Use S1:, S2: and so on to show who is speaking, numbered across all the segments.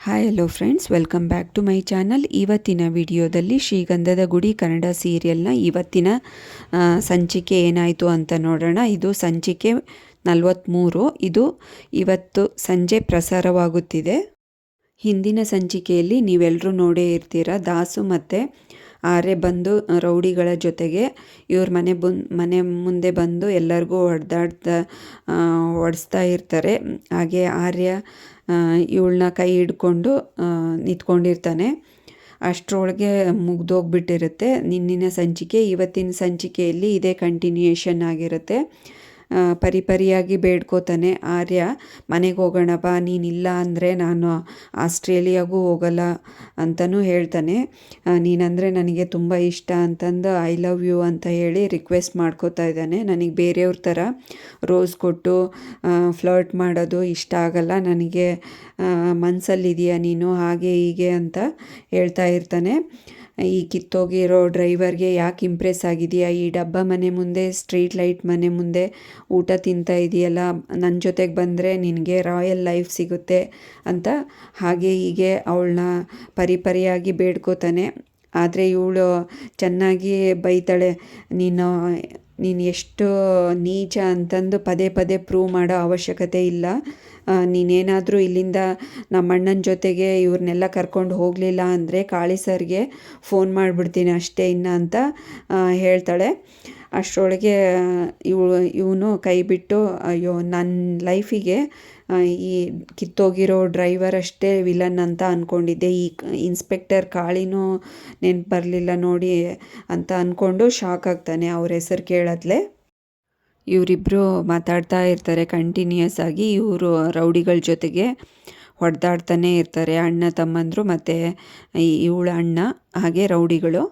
S1: Hi hello friends, welcome back to my channel. ಇವತ್ತಿನ ವಿಡಿಯೋದಲ್ಲಿ ಶ್ರೀಗಂಧದ ಗುಡಿ ಕನ್ನಡ ಸೀರಿಯಲ್ನ ಇವತ್ತಿನ ಸಂಚಿಕೆ ಏನಾಯಿತು ಅಂತ ನೋಡೋಣ. ಇದು ಸಂಚಿಕೆ 43. ಇದು ಇವತ್ತು ಸಂಜೆ ಪ್ರಸಾರವಾಗುತ್ತಿದೆ. ಹಿಂದಿನ ಸಂಚಿಕೆಯಲ್ಲಿ ನೀವೆಲ್ಲರೂ ನೋಡೇ ಇರ್ತೀರ. ದಾಸು ಮತ್ತು ಆರ್ಯ ಬಂದು ರೌಡಿಗಳ ಜೊತೆಗೆ ಇವ್ರ ಮನೆ ಮುಂದೆ ಬಂದು ಎಲ್ಲರಿಗೂ ಹೊಡೆಸ್ತಾ ಇರ್ತಾರೆ. ಹಾಗೆ ಆರ್ಯ ಇವಳನ್ನ ಕೈ ಹಿಡ್ಕೊಂಡು ನಿಂತ್ಕೊಂಡಿರ್ತಾನೆ. ಅಷ್ಟರೊಳಗೆ ಮುಗ್ದೋಗ್ಬಿಟ್ಟಿರುತ್ತೆ ನಿನ್ನಿನ ಸಂಚಿಕೆ. ಇವತ್ತಿನ ಸಂಚಿಕೆಯಲ್ಲಿ ಇದೇ ಕಂಟಿನ್ಯೂಯೇಷನ್ ಆಗಿರುತ್ತೆ. ಪರಿಪರಿಯಾಗಿ ಬೇಡ್ಕೋತಾನೆ ಆರ್ಯ, ಮನೆಗೆ ಹೋಗೋಣ ಬಾ, ನೀನಿಲ್ಲ ಅಂದರೆ ನಾನು ಆಸ್ಟ್ರೇಲಿಯಾಗೂ ಹೋಗಲ್ಲ ಅಂತಲೂ ಹೇಳ್ತಾನೆ. ನೀನಂದರೆ ನನಗೆ ತುಂಬ ಇಷ್ಟ ಅಂತಂದು ಐ ಲವ್ ಯು ಅಂತ ಹೇಳಿ ರಿಕ್ವೆಸ್ಟ್ ಮಾಡ್ಕೋತಾ ಇದ್ದಾನೆ. ನನಗೆ ಬೇರೆಯವ್ರ ಥರ ರೋಸ್ ಕೊಟ್ಟು ಫ್ಲರ್ಟ್ ಮಾಡೋದು ಇಷ್ಟ ಆಗಲ್ಲ, ನನಗೆ ಮನಸ್ಸಲ್ಲಿದೆಯಾ ನೀನು, ಹಾಗೆ ಹೀಗೆ ಅಂತ ಹೇಳ್ತಾ ಇರ್ತಾನೆ. ಈ ಕಿತ್ತೋಗಿರೋ ಡ್ರೈವರ್ಗೆ ಯಾಕೆ ಇಂಪ್ರೆಸ್ ಆಗಿದೆಯಾ, ಈ ಡಬ್ಬ ಮನೆ ಮುಂದೆ, ಸ್ಟ್ರೀಟ್ ಲೈಟ್ ಮನೆ ಮುಂದೆ ಊಟ ತಿಂತಾ ಇದೆಯಲ್ಲ, ನನ್ನ ಜೊತೆಗೆ ಬಂದರೆ ನಿನಗೆ ರಾಯಲ್ ಲೈಫ್ ಸಿಗುತ್ತೆ ಅಂತ ಹಾಗೆ ಹೀಗೆ ಅವಳನ್ನ ಪರಿಪರಿಯಾಗಿ ಬೇಡ್ಕೋತಾನೆ. ಆದರೆ ಇವಳು ಚೆನ್ನಾಗಿ ಬೈತಾಳೆ. ನೀನು ಎಷ್ಟು ನೀಚ ಅಂತಂದು ಪದೇ ಪದೇ ಪ್ರೂವ್ ಮಾಡೋ ಅವಶ್ಯಕತೆ ಇಲ್ಲ. ನೀನೇನಾದರೂ ಇಲ್ಲಿಂದ ನಮ್ಮಣ್ಣನ ಜೊತೆಗೆ ಇವ್ರನ್ನೆಲ್ಲ ಕರ್ಕೊಂಡು ಹೋಗಲಿಲ್ಲ ಅಂದರೆ ಕಾಳಿ ಸರ್ಗೆ ಫೋನ್ ಮಾಡಿಬಿಡ್ತೀನಿ ಅಷ್ಟೇ ಇನ್ನು ಅಂತ ಹೇಳ್ತಾಳೆ. ಅಷ್ಟರೊಳಗೆ ಇವನು ಕೈ ಬಿಟ್ಟು, ಅಯ್ಯೋ ನನ್ನ ಲೈಫಿಗೆ ಈ ಕಿತ್ತೋಗಿರೋ ಡ್ರೈವರ್ ಅಷ್ಟೇ ವಿಲನ್ ಅಂತ ಅಂದ್ಕೊಂಡಿದ್ದೆ, ಈ ಇನ್ಸ್ಪೆಕ್ಟರ್ ಕಾಳಿನೂ ನೆನ್ಪು ಬರಲಿಲ್ಲ ನೋಡಿ ಅಂತ ಅಂದ್ಕೊಂಡು ಶಾಕ್ ಆಗ್ತಾನೆ ಅವ್ರ ಹೆಸರು ಕೇಳತ್ಲೆ. ಇವರಿಬ್ಬರು ಮಾತಾಡ್ತಾ ಇರ್ತಾರೆ ಕಂಟಿನ್ಯೂಯಸ್ ಆಗಿ. ಇವರು ರೌಡಿಗಳ ಜೊತೆಗೆ ಹೊಡೆದಾಡ್ತಾನೆ ಇರ್ತಾರೆ, ಅಣ್ಣ ತಮ್ಮಂದರು ಮತ್ತು ಇವಳ ಅಣ್ಣ ಹಾಗೆ ರೌಡಿಗಳು.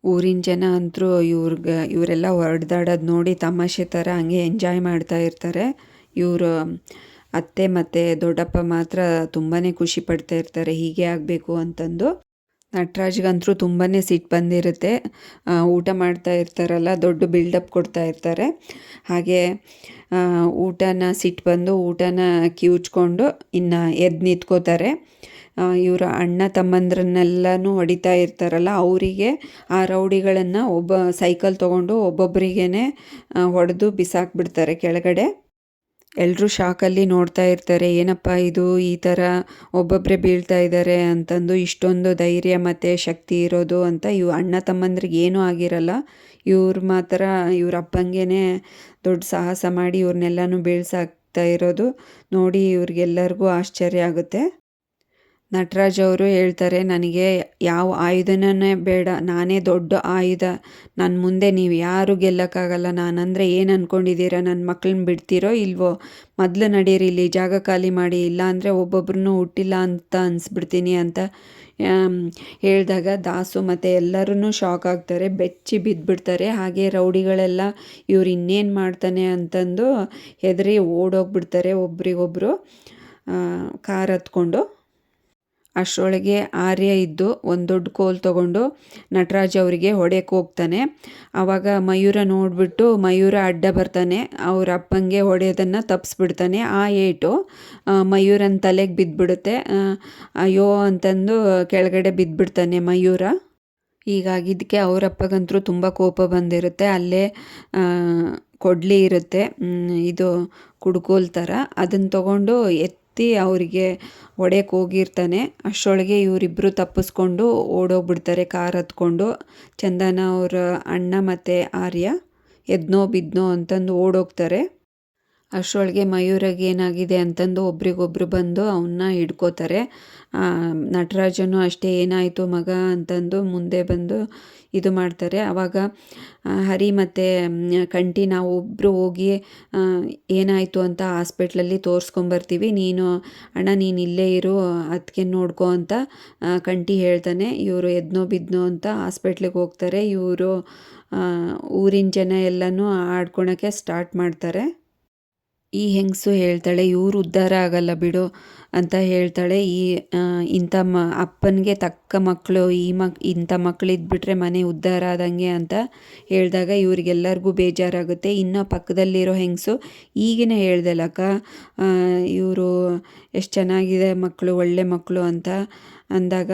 S1: ಊರಿನ ಜನ ಅಂತೂ ಇವರೆಲ್ಲ ಹೊಡೆದಾಡೋದು ನೋಡಿ ತಮಾಷೆ ಥರ ಹಂಗೆ ಎಂಜಾಯ್ ಮಾಡ್ತಾ ಇರ್ತಾರೆ. ಇವರು ಅತ್ತೆ ಮತ್ತು ದೊಡ್ಡಪ್ಪ ಮಾತ್ರ ತುಂಬಾ ಖುಷಿ ಪಡ್ತಾ ಇರ್ತಾರೆ ಹೀಗೆ ಆಗಬೇಕು ಅಂತಂದು. ನಟರಾಜ್ಗಂತೂ ತುಂಬಾ ಸಿಟ್ಟು ಬಂದಿರುತ್ತೆ. ಊಟ ಮಾಡ್ತಾ ಇರ್ತಾರಲ್ಲ, ದೊಡ್ಡ ಬಿಲ್ಡಪ್ ಕೊಡ್ತಾ ಇರ್ತಾರೆ. ಹಾಗೆ ಊಟನ ಸಿಟ್ಟು ಬಂದು ಊಟನ ಕಿವುಚ್ಕೊಂಡು ಇನ್ನು ಎದ್ದು ನಿಂತ್ಕೋತಾರೆ. ಇವರ ಅಣ್ಣ ತಮ್ಮಂದ್ರನ್ನೆಲ್ಲನೂ ಹೊಡಿತಾ ಇರ್ತಾರಲ್ಲ, ಅವರಿಗೆ ಆ ರೌಡಿಗಳನ್ನು ಸೈಕಲ್ ತೊಗೊಂಡು ಒಬ್ಬೊಬ್ಬರಿಗೇ ಹೊಡೆದು ಬಿಸಾಕ್ಬಿಡ್ತಾರೆ ಕೆಳಗಡೆ. ಎಲ್ಲರೂ ಶಾಕಲ್ಲಿ ನೋಡ್ತಾ ಇರ್ತಾರೆ, ಏನಪ್ಪ ಇದು ಈ ಥರ ಒಬ್ಬೊಬ್ಬರೇ ಬೀಳ್ತಾ ಇದ್ದಾರೆ ಅಂತಂದು, ಇಷ್ಟೊಂದು ಧೈರ್ಯ ಮತ್ತು ಶಕ್ತಿ ಇರೋದು ಅಂತ. ಅಣ್ಣ ತಮ್ಮಂದ್ರಿಗೆ ಏನೂ ಆಗಿರಲ್ಲ, ಇವ್ರು ಮಾತ್ರ ಇವ್ರ ಅಪ್ಪಂಗೆ ದೊಡ್ಡ ಸಾಹಸ ಮಾಡಿ ಇವ್ರನ್ನೆಲ್ಲನೂ ಬೀಳ್ಸಾಕ್ತಾ ಇರೋದು ನೋಡಿ ಇವ್ರಿಗೆಲ್ಲರಿಗೂ ಆಶ್ಚರ್ಯ ಆಗುತ್ತೆ. ನಟರಾಜ್ ಅವರು ಹೇಳ್ತಾರೆ, ನನಗೆ ಯಾವ ಆಯುಧನೇ ಬೇಡ, ನಾನೇ ದೊಡ್ಡ ಆಯುಧ, ನನ್ನ ಮುಂದೆ ನೀವು ಯಾರೂ ಗೆಲ್ಲಕ್ಕಾಗಲ್ಲ. ನಾನಂದರೆ ಏನು ಅಂದ್ಕೊಂಡಿದ್ದೀರಾ, ನನ್ನ ಮಕ್ಕಳನ್ನ ಬಿಡ್ತೀರೋ ಇಲ್ವೋ, ಮೊದಲು ನಡೀರಿ ಇಲ್ಲಿ ಜಾಗ ಖಾಲಿ ಮಾಡಿ, ಇಲ್ಲಾಂದರೆ ಒಬ್ಬೊಬ್ರನ್ನೂ ಹುಟ್ಟಿಲ್ಲ ಅಂತ ಅನಿಸ್ಬಿಡ್ತೀನಿ ಅಂತ ಹೇಳಿದಾಗ ದಾಸು ಮತ್ತು ಎಲ್ಲರೂ ಶಾಕ್ ಆಗ್ತಾರೆ, ಬೆಚ್ಚಿ ಬಿದ್ದುಬಿಡ್ತಾರೆ. ಹಾಗೆ ರೌಡಿಗಳೆಲ್ಲ ಇವ್ರು ಇನ್ನೇನು ಮಾಡ್ತಾನೆ ಅಂತಂದು ಹೆದರಿ ಓಡೋಗ್ಬಿಡ್ತಾರೆ ಒಬ್ರಿಗೊಬ್ಬರು ಕಾರ್ ಹತ್ಕೊಂಡು. ಅಷ್ಟರೊಳಗೆ ಆರ್ಯ ಇದ್ದು ಒಂದು ದೊಡ್ಡ ಕೋಲ್ ತೊಗೊಂಡು ನಟರಾಜ್ ಅವರಿಗೆ ಹೊಡೆಯಕ್ಕೆ ಹೋಗ್ತಾನೆ. ಆವಾಗ ಮಯೂರ ನೋಡಿಬಿಟ್ಟು ಮಯೂರ ಅಡ್ಡ ಬರ್ತಾನೆ, ಅವ್ರ ಅಪ್ಪಂಗೆ ಹೊಡೆಯೋದನ್ನು ತಪ್ಪಿಸ್ಬಿಡ್ತಾನೆ. ಆ ಏಟು ಮಯೂರನ ತಲೆಗೆ ಬಿದ್ದುಬಿಡುತ್ತೆ. ಅಯ್ಯೋ ಅಂತಂದು ಕೆಳಗಡೆ ಬಿದ್ದುಬಿಡ್ತಾನೆ ಮಯೂರ. ಹೀಗಾಗಿದ್ದಕ್ಕೆ ಅವರಪ್ಪಗಂತೂ ತುಂಬ ಕೋಪ ಬಂದಿರುತ್ತೆ. ಅಲ್ಲೇ ಕೊಡ್ಲಿ ಇರುತ್ತೆ, ಇದು ಕುಡ್ಕೋಲ್ ಥರ, ಅದನ್ನು ತೊಗೊಂಡು ಅವರಿಗೆ ಹೊಡೆಯಕ್ಕೆ ಹೋಗಿರ್ತಾನೆ. ಅಷ್ಟರೊಳಗೆ ಇವರಿಬ್ಬರು ತಪ್ಪಿಸ್ಕೊಂಡು ಓಡೋಗ್ಬಿಡ್ತಾರೆ ಕಾರ್ ಹತ್ಕೊಂಡು. ಚಂದನ ಅವರ ಅಣ್ಣ ಮತ್ತು ಆರ್ಯ ಎದ್ನೋ ಬಿದ್ನೋ ಅಂತಂದು ಓಡೋಗ್ತಾರೆ. ಅಷ್ಟರೊಳಗೆ ಮಯೂರಿಗೆ ಏನಾಗಿದೆ ಅಂತಂದು ಒಬ್ರಿಗೊಬ್ರು ಬಂದು ಅವನ್ನ ಹಿಡ್ಕೋತಾರೆ. ನಟರಾಜನು ಅಷ್ಟೇ, ಏನಾಯಿತು ಮಗ ಅಂತಂದು ಮುಂದೆ ಬಂದು ಇದು ಮಾಡ್ತಾರೆ. ಆವಾಗ ಹರಿ ಮತ್ತು ಕಂಠಿ ನಾವು ಒಬ್ಬರು ಹೋಗಿ ಏನಾಯಿತು ಅಂತ ಹಾಸ್ಪಿಟ್ಲಲ್ಲಿ ತೋರಿಸ್ಕೊಂಬರ್ತೀವಿ, ನೀನು ಇಲ್ಲೇ ಇರು, ಅದಕ್ಕೆ ನೋಡ್ಕೊ ಅಂತ ಕಂಠಿ ಹೇಳ್ತಾನೆ. ಇವರು ಎದ್ನೋ ಬಿದ್ನೋ ಅಂತ ಹಾಸ್ಪಿಟ್ಲಿಗೆ ಹೋಗ್ತಾರೆ. ಇವರು ಊರಿನ ಜನ ಎಲ್ಲನೂ ಆಡ್ಕೊಳಕ್ಕೆ ಸ್ಟಾರ್ಟ್ ಮಾಡ್ತಾರೆ. ಈ ಹೆಂಗಸು ಹೇಳ್ತಾಳೆ, ಇವ್ರು ಉದ್ಧಾರ ಆಗಲ್ಲ ಬಿಡು ಅಂತ ಹೇಳ್ತಾಳೆ. ಇಂಥ ಅಪ್ಪನಿಗೆ ತಕ್ಕ ಮಕ್ಕಳು, ಇಂಥ ಮಕ್ಕಳು ಇದ್ಬಿಟ್ರೆ ಮನೆ ಉದ್ಧಾರ ಆದಂಗೆ ಅಂತ ಹೇಳಿದಾಗ ಇವ್ರಿಗೆಲ್ಲರಿಗೂ ಬೇಜಾರಾಗುತ್ತೆ. ಇನ್ನು ಪಕ್ಕದಲ್ಲಿರೋ ಹೆಂಗಸು, ಈಗಿನ ಹೇಳ್ದಲ್ಲಕ್ಕ ಇವರು ಎಷ್ಟು ಚೆನ್ನಾಗಿದೆ ಮಕ್ಕಳು, ಒಳ್ಳೆ ಮಕ್ಕಳು ಅಂತ ಅಂದಾಗ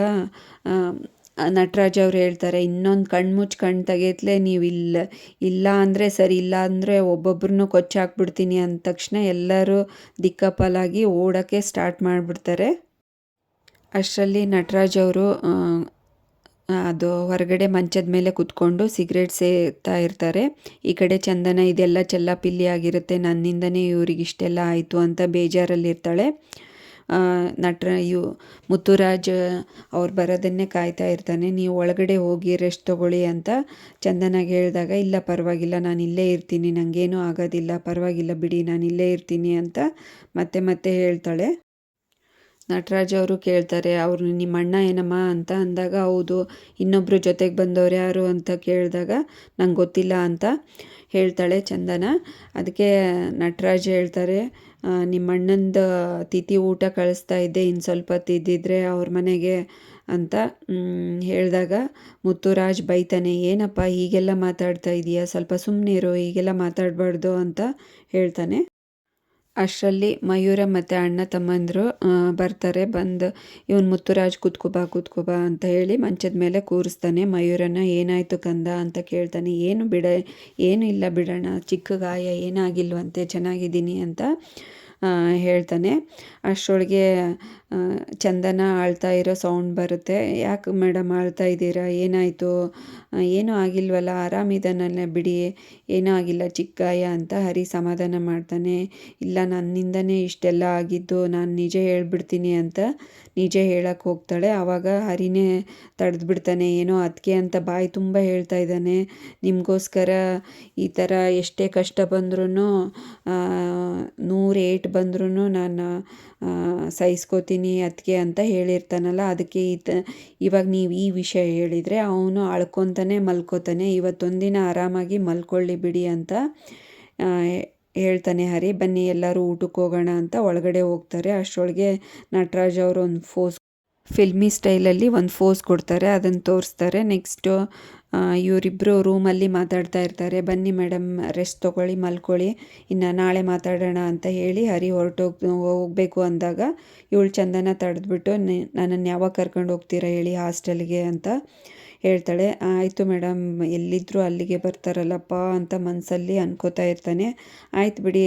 S1: ನಟರಾಜ್ ಅವ್ರು ಹೇಳ್ತಾರೆ, ಇನ್ನೊಂದು ಕಣ್ಣು ತೆಗೆತ್ಲೆ ನೀವು ಇಲ್ಲ ಅಂದರೆ ಸರಿ, ಇಲ್ಲ ಅಂದರೆ ಒಬ್ಬೊಬ್ರನ್ನೂ ಕೊಚ್ಚಾಕ್ಬಿಡ್ತೀನಿ ಅಂದ ತಕ್ಷಣ ಎಲ್ಲರೂ ದಿಕ್ಕಾಪಾಲಾಗಿ ಓಡೋಕ್ಕೆ ಸ್ಟಾರ್ಟ್ ಮಾಡಿಬಿಡ್ತಾರೆ. ಅಷ್ಟರಲ್ಲಿ ನಟರಾಜ್ ಅವರು ಅದು ಹೊರಗಡೆ ಮಂಚದ ಮೇಲೆ ಕುತ್ಕೊಂಡು ಸಿಗರೇಟ್ ಸೇತಾ ಇರ್ತಾರೆ. ಈ ಕಡೆ ಚಂದನ ಇದೆಲ್ಲ ಚೆಲ್ಲಾಪಿಲ್ಲಿ ಆಗಿರುತ್ತೆ, ನನ್ನಿಂದನೇ ಇವ್ರಿಗಿಷ್ಟೆಲ್ಲ ಆಯಿತು ಅಂತ ಬೇಜಾರಲ್ಲಿರ್ತಾಳೆ. ಮುತ್ತುರಾಜ್ ಅವ್ರು ಬರೋದನ್ನೇ ಕಾಯ್ತಾ ಇರ್ತಾನೆ. ನೀವು ಒಳಗಡೆ ಹೋಗಿ ರೆಸ್ಟ್ ತೊಗೊಳ್ಳಿ ಅಂತ ಚಂದನಾಗೆ ಹೇಳಿದಾಗ, ಇಲ್ಲ ಪರವಾಗಿಲ್ಲ ನಾನು ಇಲ್ಲೇ ಇರ್ತೀನಿ, ನನಗೇನೂ ಆಗೋದಿಲ್ಲ, ಪರವಾಗಿಲ್ಲ ಬಿಡಿ ನಾನು ಇಲ್ಲೇ ಇರ್ತೀನಿ ಅಂತ ಮತ್ತೆ ಹೇಳ್ತಾಳೆ. ನಟರಾಜ್ ಅವರು ಕೇಳ್ತಾರೆ, ಅವ್ರು ನಿಮ್ಮ ಅಣ್ಣ ಏನಮ್ಮ ಅಂತ ಅಂದಾಗ, ಹೌದು, ಇನ್ನೊಬ್ಬರು ಜೊತೆಗೆ ಬಂದವ್ರು ಯಾರು ಅಂತ ಕೇಳಿದಾಗ ನಂಗೆ ಗೊತ್ತಿಲ್ಲ ಅಂತ ಹೇಳ್ತಾಳೆ ಚಂದನ. ಅದಕ್ಕೆ ನಟರಾಜ್ ಹೇಳ್ತಾರೆ, ನಿಮ್ಮ ಅಣ್ಣಂದು ತಿಥಿ ಊಟ ಕಳಿಸ್ತಾ ಇದ್ದೆ, ಇನ್ನು ಸ್ವಲ್ಪ ತಿದ್ದಿದ್ರೆ ಅವ್ರ ಮನೆಗೆ ಅಂತ ಹೇಳಿದಾಗ ಮುತ್ತುರಾಜ್ ಬೈತಾನೆ, ಏನಪ್ಪ ಹೀಗೆಲ್ಲ ಮಾತಾಡ್ತಾ ಇದೀಯಾ, ಸ್ವಲ್ಪ ಸುಮ್ಮನೆ ಇರು, ಹೀಗೆಲ್ಲ ಮಾತಾಡಬಾರ್ದು ಅಂತ ಹೇಳ್ತಾನೆ. ಅಷ್ಟರಲ್ಲಿ ಮಯೂರ ಮತ್ತು ಅಣ್ಣ ತಮ್ಮಂದರು ಬರ್ತಾರೆ. ಬಂದು ಇವನು ಮುತ್ತುರಾಜ್ ಕೂತ್ಕೋಬಾ ಅಂತ ಹೇಳಿ ಮಂಚದ ಮೇಲೆ ಕೂರಿಸ್ತಾನೆ. ಮಯೂರನ ಏನಾಯಿತು ಕಂದ ಅಂತ ಕೇಳ್ತಾನೆ. ಏನು ಇಲ್ಲ ಬಿಡೋಣ, ಚಿಕ್ಕ ಗಾಯ, ಏನಾಗಿಲ್ವಂತೆ, ಚೆನ್ನಾಗಿದ್ದೀನಿ ಅಂತ ಹೇಳ್ತಾನೆ. ಅಷ್ಟರೊಳಗೆ ಚಂದನ ಅಳ್ತಾ ಇರೋ ಸೌಂಡ್ ಬರುತ್ತೆ. ಯಾಕೆ ಮೇಡಮ್ ಅಳ್ತಾ ಇದ್ದೀರಾ, ಏನಾಯಿತು, ಏನೂ ಆಗಿಲ್ವಲ್ಲ, ಆರಾಮಿದ್ದಾನಲ್ಲ ಬಿಡಿ, ಏನೂ ಆಗಿಲ್ಲ, ಚಿಕ್ಕ ಗಾಯ ಅಂತ ಹರಿ ಸಮಾಧಾನ ಮಾಡ್ತಾನೆ. ಇಲ್ಲ, ನನ್ನಿಂದನೇ ಇಷ್ಟೆಲ್ಲ ಆಗಿದ್ದು, ನಾನು ನಿಜ ಹೇಳ್ಬಿಡ್ತೀನಿ ಅಂತ ನಿಜ ಹೇಳಕ್ಕೆ ಹೋಗ್ತಾಳೆ. ಆವಾಗ ಹರಿನೇ ತಡೆದ್ಬಿಡ್ತಾನೆ. ಏನೋ ಅದಕ್ಕೆ ಅಂತ ಬಾಯಿ ತುಂಬ ಹೇಳ್ತಾ ಇದ್ದಾನೆ, ನಿಮಗೋಸ್ಕರ ಈ ಥರ ಎಷ್ಟೇ ಕಷ್ಟ ಬಂದ್ರೂ, 100 ಏಟು ಬಂದ್ರೂ ನಾನು ಸಹಿಸ್ಕೋತೀನಿ ಅದಕ್ಕೆ ಅಂತ ಹೇಳಿರ್ತಾನಲ್ಲ. ಅದಕ್ಕೆ ಇವಾಗ ನೀವು ಈ ವಿಷಯ ಹೇಳಿದರೆ ಅವನು ಅಳ್ಕೊತಾನೆ ಮಲ್ಕೋತಾನೆ, ಇವತ್ತೊಂದಿನ ಆರಾಮಾಗಿ ಮಲ್ಕೊಳ್ಳಿ ಬಿಡಿ ಅಂತ ಹೇಳ್ತಾನೆ ಹರಿ. ಬನ್ನಿ ಎಲ್ಲರೂ ಊಟಕ್ಕೆ ಹೋಗೋಣ ಅಂತ ಒಳಗಡೆ ಹೋಗ್ತಾರೆ. ಅಷ್ಟರೊಳಗೆ ನಟರಾಜ್ ಅವರು ಫಿಲ್ಮಿ ಸ್ಟೈಲಲ್ಲಿ ಒಂದು ಫೋಸ್ ಕೊಡ್ತಾರೆ, ಅದನ್ನು ತೋರಿಸ್ತಾರೆ. ನೆಕ್ಸ್ಟು ಇವರಿಬ್ಬರು ರೂಮಲ್ಲಿ ಮಾತಾಡ್ತಾ ಇರ್ತಾರೆ. ಬನ್ನಿ ಮೇಡಮ್ ರೆಸ್ಟ್ ತೊಗೊಳ್ಳಿ, ಮಲ್ಕೊಳ್ಳಿ, ಇನ್ನು ನಾಳೆ ಮಾತಾಡೋಣ ಅಂತ ಹೇಳಿ ಹರಿ ಹೋಗಬೇಕು ಅಂದಾಗ ಇವಳು ಚಂದನ ತಡೆದ್ಬಿಟ್ಟು, ನನ್ನನ್ನು ಯಾವಾಗ ಕರ್ಕೊಂಡು ಹೋಗ್ತೀರಾ ಹೇಳಿ ಹಾಸ್ಟೆಲ್ಗೆ ಅಂತ ಹೇಳ್ತಾಳೆ. ಆಯಿತು ಮೇಡಮ್, ಎಲ್ಲಿದ್ದರೂ ಅಲ್ಲಿಗೆ ಬರ್ತಾರಲ್ಲಪ್ಪ ಅಂತ ಮನಸ್ಸಲ್ಲಿ ಅನ್ಕೋತಾ ಇರ್ತಾನೆ. ಆಯ್ತು ಬಿಡಿ,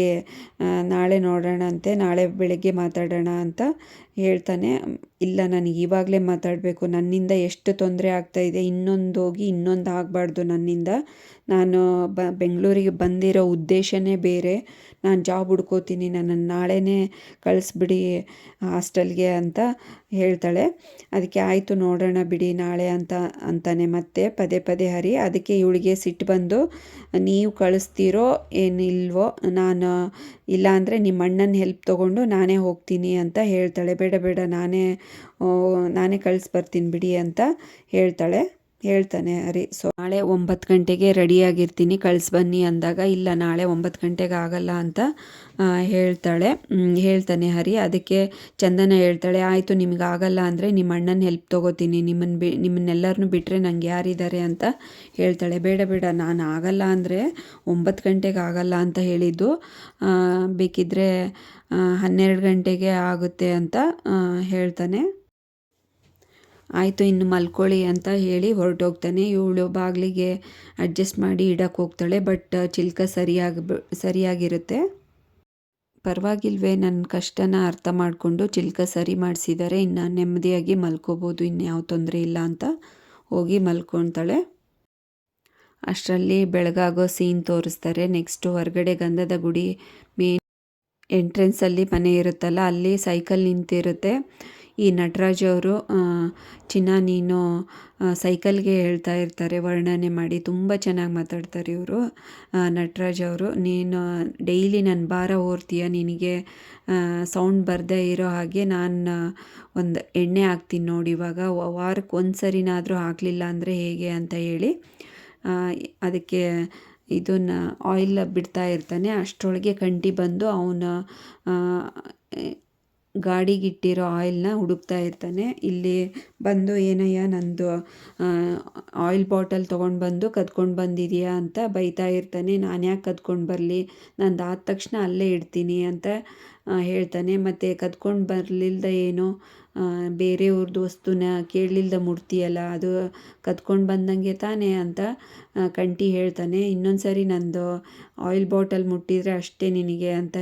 S1: ನಾಳೆ ನೋಡೋಣ ಅಂತೆ, ನಾಳೆ ಬೆಳಗ್ಗೆ ಮಾತಾಡೋಣ ಅಂತ ಹೇಳ್ತಾನೆ. ಇಲ್ಲ, ನನಗೆ ಇವಾಗಲೇ ಮಾತಾಡಬೇಕು, ನನ್ನಿಂದ ಎಷ್ಟು ತೊಂದರೆ ಆಗ್ತಾಯಿದೆ, ಇನ್ನೊಂದು ಹೋಗಿ ಇನ್ನೊಂದು ಆಗಬಾರ್ದು ನನ್ನಿಂದ. ನಾನು ಬೆಂಗಳೂರಿಗೆ ಬಂದಿರೋ ಉದ್ದೇಶನೇ ಬೇರೆ, ನಾನು ಜಾಬ್ ಹುಡ್ಕೋತೀನಿ, ನನ್ನನ್ನು ನಾಳೆನೇ ಕಳಿಸ್ಬಿಡಿ ಹಾಸ್ಟೆಲ್ಗೆ ಅಂತ ಹೇಳ್ತಾಳೆ. ಅದಕ್ಕೆ ಆಯಿತು ನೋಡೋಣ ಬಿಡಿ ನಾಳೆ ಅಂತಾನೆ ಮತ್ತೆ ಪದೇ ಹರಿ. ಅದಕ್ಕೆ ಇವಳಿಗೆ ಸಿಟ್ಟು ಬಂದು, ನೀವು ಕಳಿಸ್ತೀರೋ ಏನಿಲ್ವೋ, ನಾನು ಇಲ್ಲ ಅಂದರೆ ನಿಮ್ಮ ಅಣ್ಣನ ಹೆಲ್ಪ್ ತೊಗೊಂಡು ನಾನೇ ಹೋಗ್ತೀನಿ ಅಂತ ಹೇಳ್ತಾಳೆ. ಬೇಡ ನಾನೇ ಕಳಿಸ್ಬರ್ತೀನಿ ಬಿಡಿ ಅಂತ ಹೇಳ್ತಾನೆ ಹರಿ. ಸೊ ನಾಳೆ 9 ಗಂಟೆಗೆ ರೆಡಿಯಾಗಿರ್ತೀನಿ, ಕಳಿಸ್ಬನ್ನಿ ಅಂದಾಗ, ಇಲ್ಲ ನಾಳೆ 9 ಗಂಟೆಗೆ ಆಗಲ್ಲ ಅಂತ ಹೇಳ್ತಾನೆ ಹರಿ. ಅದಕ್ಕೆ ಚಂದನ ಹೇಳ್ತಾಳೆ, ಆಯಿತು ನಿಮ್ಗೆ ಆಗಲ್ಲ ಅಂದರೆ ನಿಮ್ಮ ಅಣ್ಣನ ಹೆಲ್ಪ್ ತೊಗೋತೀನಿ, ನಿಮ್ಮನ್ನೆಲ್ಲರನ್ನೂ ಬಿಟ್ಟರೆ ನಂಗೆ ಯಾರಿದ್ದಾರೆ ಅಂತ ಹೇಳ್ತಾಳೆ. ಬೇಡ ನಾನು ಆಗಲ್ಲ ಅಂದರೆ 9 ಗಂಟೆಗೆ ಆಗಲ್ಲ ಅಂತ ಹೇಳಿದ್ದು, ಬೇಕಿದ್ದರೆ 12 ಗಂಟೆಗೆ ಆಗುತ್ತೆ ಅಂತ ಹೇಳ್ತಾನೆ. ಆಯಿತು ಇನ್ನು ಮಲ್ಕೊಳ್ಳಿ ಅಂತ ಹೇಳಿ ಹೊರಟೋಗ್ತಾನೆ. ಇವಳು ಬಾಗಿಲಿಗೆ ಅಡ್ಜಸ್ಟ್ ಮಾಡಿ ಇಡಕ್ಕೆ ಹೋಗ್ತಾಳೆ. ಬಟ್ ಚಿಲ್ಕ ಸರಿಯಾಗಿರುತ್ತೆ. ಪರವಾಗಿಲ್ವೇ, ನನ್ನ ಕಷ್ಟನ ಅರ್ಥ ಮಾಡಿಕೊಂಡು ಚಿಲ್ಕ ಸರಿ ಮಾಡಿಸಿದ್ದಾರೆ, ಇನ್ನು ನೆಮ್ಮದಿಯಾಗಿ ಮಲ್ಕೋಬೋದು, ಇನ್ಯಾವ ತೊಂದರೆ ಇಲ್ಲ ಅಂತ ಹೋಗಿ ಮಲ್ಕೊತಾಳೆ. ಅಷ್ಟರಲ್ಲಿ ಬೆಳಗಾಗೋ ಸೀನ್ ತೋರಿಸ್ತಾರೆ. ನೆಕ್ಸ್ಟು ಹೊರಗಡೆ ಗಂಧದ ಗುಡಿ ಮೇನ್ ಎಂಟ್ರೆನ್ಸಲ್ಲಿ ಮನೆ ಇರುತ್ತಲ್ಲ, ಅಲ್ಲಿ ಸೈಕಲ್ ನಿಂತಿರುತ್ತೆ. ಈ ನಟರಾಜ್ ಅವರು ಚಿನ್ನ ನೀನು ಸೈಕಲ್ಗೆ ಹೇಳ್ತಾ ಇರ್ತಾರೆ ವರ್ಣನೆ ಮಾಡಿ, ತುಂಬ ಚೆನ್ನಾಗಿ ಮಾತಾಡ್ತಾರೆ ಇವರು ನಟರಾಜ್ ಅವರು. ನೀನು ಡೈಲಿ ನನ್ನ ಭಾರ ಹೊರ್ತೀಯ, ನಿನಗೆ ಸೌಂಡ್ ಬರದೇ ಇರೋ ಹಾಗೆ ನಾನು ಒಂದು ಎಣ್ಣೆ ಹಾಕ್ತೀನಿ ನೋಡಿ, ಇವಾಗ ವಾರಕ್ಕೆ ಒಂದು ಸರಿನಾದರೂ ಹಾಕಲಿಲ್ಲ ಅಂದರೆ ಹೇಗೆ ಅಂತ ಹೇಳಿ, ಅದಕ್ಕೆ ಇದನ್ನು ಆಯಿಲ್ ಬಿಡ್ತಾ ಇರ್ತಾನೆ. ಅಷ್ಟರೊಳಗೆ ಕಂಠಿ ಬಂದು ಅವನ ಗಾಡಿಗಿಟ್ಟಿರೋ ಆಯಿಲ್ನ ಹುಡುಕ್ತಾ ಇರ್ತಾನೆ. ಇಲ್ಲಿ ಬಂದು ಏನಯ್ಯ ನಂದು ಆಯಿಲ್ ಬಾಟಲ್ ತೊಗೊಂಡು ಬಂದು ಕದ್ಕೊಂಡು ಬಂದಿದೆಯಾ ಅಂತ ಬೈತಾ ಇರ್ತಾನೆ. ನಾನು ಯಾಕೆ ಕದ್ಕೊಂಡು ಬರಲಿ, ನಂದು ಆದ ತಕ್ಷಣ ಅಲ್ಲೇ ಇಡ್ತೀನಿ ಅಂತ ಹೇಳ್ತಾನೆ. ಮತ್ತು ಕದ್ಕೊಂಡು ಬರಲಿಲ್ದ ಏನೋ ಬೇರೆಯವ್ರದ್ದು ವಸ್ತುನ ಕೇಳಲಿಲ್ದ ಮುಡ್ತೀಯಲ್ಲ, ಅದು ಕದ್ಕೊಂಡು ಬಂದಂಗೆ ತಾನೇ ಅಂತ ಕಂಠಿ ಹೇಳ್ತಾನೆ. ಇನ್ನೊಂದು ಸರಿ ನಂದು ಆಯಿಲ್ ಬಾಟಲ್ ಮುಟ್ಟಿದರೆ ಅಷ್ಟೇ ನಿನಗೆ ಅಂತ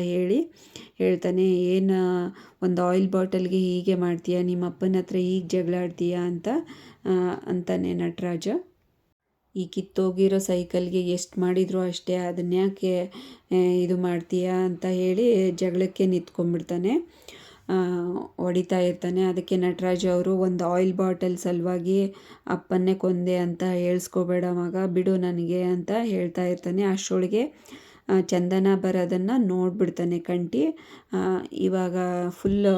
S1: ಹೇಳ್ತಾನೆ. ಏನು ಒಂದು ಆಯಿಲ್ ಬಾಟಲ್ಗೆ ಹೀಗೆ ಮಾಡ್ತೀಯ, ನಿಮ್ಮ ಅಪ್ಪನ ಹತ್ರ ಹೀಗೆ ಜಗಳಾಡ್ತೀಯಾ ಅಂತಾನೆ ನಟರಾಜ. ಈ ಕಿತ್ತೋಗಿರೋ ಸೈಕಲ್ಗೆ ಎಷ್ಟು ಮಾಡಿದರೂ ಅಷ್ಟೇ, ಅದನ್ಯಾಕೆ ಇದು ಮಾಡ್ತೀಯಾ ಅಂತ ಹೇಳಿ ಜಗಳಕ್ಕೆ ನಿಂತ್ಕೊಂಡ್ಬಿಡ್ತಾನೆ, ಹೊಡಿತಾ ಇರ್ತಾನೆ. ಅದಕ್ಕೆ ನಟರಾಜ್ ಅವರು ಒಂದು ಆಯಿಲ್ ಬಾಟಲ್ ಸಲುವಾಗಿ ಅಪ್ಪನ್ನೇ ಕೊಂದೆ ಅಂತ ಹೇಳ್ಸ್ಕೊಬೇಡ ಮಗ, ಬಿಡು ನನಗೆ ಅಂತ ಹೇಳ್ತಾ ಇರ್ತಾನೆ. ಅಷ್ಟರೊಳಗೆ ಚಂದನ ಬರೋದನ್ನು ನೋಡಿಬಿಡ್ತಾನೆ ಕಂಠಿ. ಇವಾಗ ಫುಲ್ಲು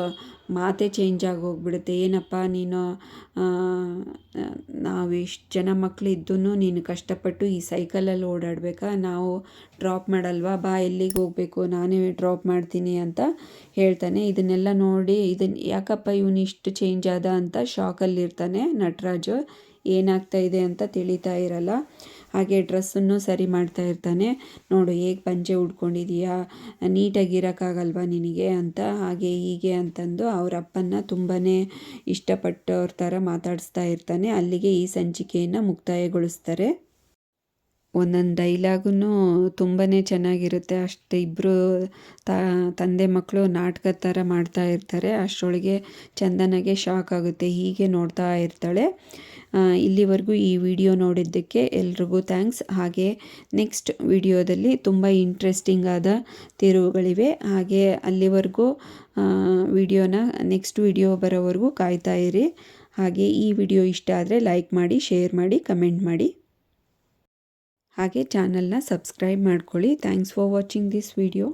S1: ಮಾತೇ ಚೇಂಜ್ ಆಗಿ ಹೋಗ್ಬಿಡುತ್ತೆ. ಏನಪ್ಪ ನೀನು, ನಾವು ಇಷ್ಟು ಜನ ಮಕ್ಕಳು ಇದ್ದೂ ನೀನು ಕಷ್ಟಪಟ್ಟು ಈ ಸೈಕಲಲ್ಲಿ ಓಡಾಡಬೇಕಾ, ನಾವು ಡ್ರಾಪ್ ಮಾಡಲ್ವಾ, ಬಾ ಎಲ್ಲಿಗೆ ಹೋಗಬೇಕು ನಾನೇ ಡ್ರಾಪ್ ಮಾಡ್ತೀನಿ ಅಂತ ಹೇಳ್ತಾನೆ. ಇದನ್ನೆಲ್ಲ ನೋಡಿ ಯಾಕಪ್ಪ ಇವನು ಇಷ್ಟು ಚೇಂಜ್ ಆದ ಅಂತ ಶಾಕಲ್ಲಿರ್ತಾನೆ ನಟರಾಜು. ಏನಾಗ್ತಾ ಇದೆ ಅಂತ ತಿಳಿತಾ ಇರಲ್ಲ. ಹಾಗೆ ಡ್ರೆಸ್ಸನ್ನು ಸರಿ ಮಾಡ್ತಾ ಇರ್ತಾನೆ. ನೋಡು ಹೇಗೆ ಪಂಚೆ ಉಟ್ಕೊಂಡಿದೀಯಾ, ನೀಟಾಗಿರೋಕ್ಕಾಗಲ್ವಾ ನಿನಗೆ ಅಂತ, ಹಾಗೆ ಹೀಗೆ ಅಂತಂದು ಅವ್ರ ಅಪ್ಪನ್ನ ತುಂಬಾ ಇಷ್ಟಪಟ್ಟವ್ರ ಥರ ಮಾತಾಡಿಸ್ತಾ ಇರ್ತಾನೆ. ಅಲ್ಲಿಗೆ ಈ ಸಂಚಿಕೆಯನ್ನು ಮುಕ್ತಾಯಗೊಳಿಸ್ತಾರೆ. ಒಂದೊಂದು ಡೈಲಾಗೂ ತುಂಬಾ ಚೆನ್ನಾಗಿರುತ್ತೆ. ಅಷ್ಟು ಇಬ್ಬರು ತಂದೆ ಮಕ್ಕಳು ನಾಟಕದ ಥರ ಮಾಡ್ತಾ ಇರ್ತಾರೆ. ಅಷ್ಟರೊಳಗೆ ಚಂದನಗೆ ಶಾಕ್ ಆಗುತ್ತೆ, ಹೀಗೆ ನೋಡ್ತಾ ಇರ್ತಾಳೆ. ಇಲ್ಲಿವರೆಗೂ ಈ ವಿಡಿಯೋ ನೋಡಿದ್ದಕ್ಕೆ ಎಲ್ರಿಗೂ ಥ್ಯಾಂಕ್ಸ್. ಹಾಗೆ ನೆಕ್ಸ್ಟ್ ವಿಡಿಯೋದಲ್ಲಿ ತುಂಬ ಇಂಟ್ರೆಸ್ಟಿಂಗ್ ಆದ ತಿರುವುಗಳಿವೆ. ಹಾಗೆ ಅಲ್ಲಿವರೆಗೂ ನೆಕ್ಸ್ಟ್ ವಿಡಿಯೋ ಬರೋವರೆಗೂ ಕಾಯ್ತಾ ಇರಿ. ಹಾಗೆ ಈ ವಿಡಿಯೋ ಇಷ್ಟ ಆದರೆ ಲೈಕ್ ಮಾಡಿ, ಶೇರ್ ಮಾಡಿ, ಕಮೆಂಟ್ ಮಾಡಿ. ಹಾಗೆ ಚಾನಲ್ನ ಸಬ್ಸ್ಕ್ರೈಬ್ ಮಾಡ್ಕೊಳ್ಳಿ. Thanks for watching this video.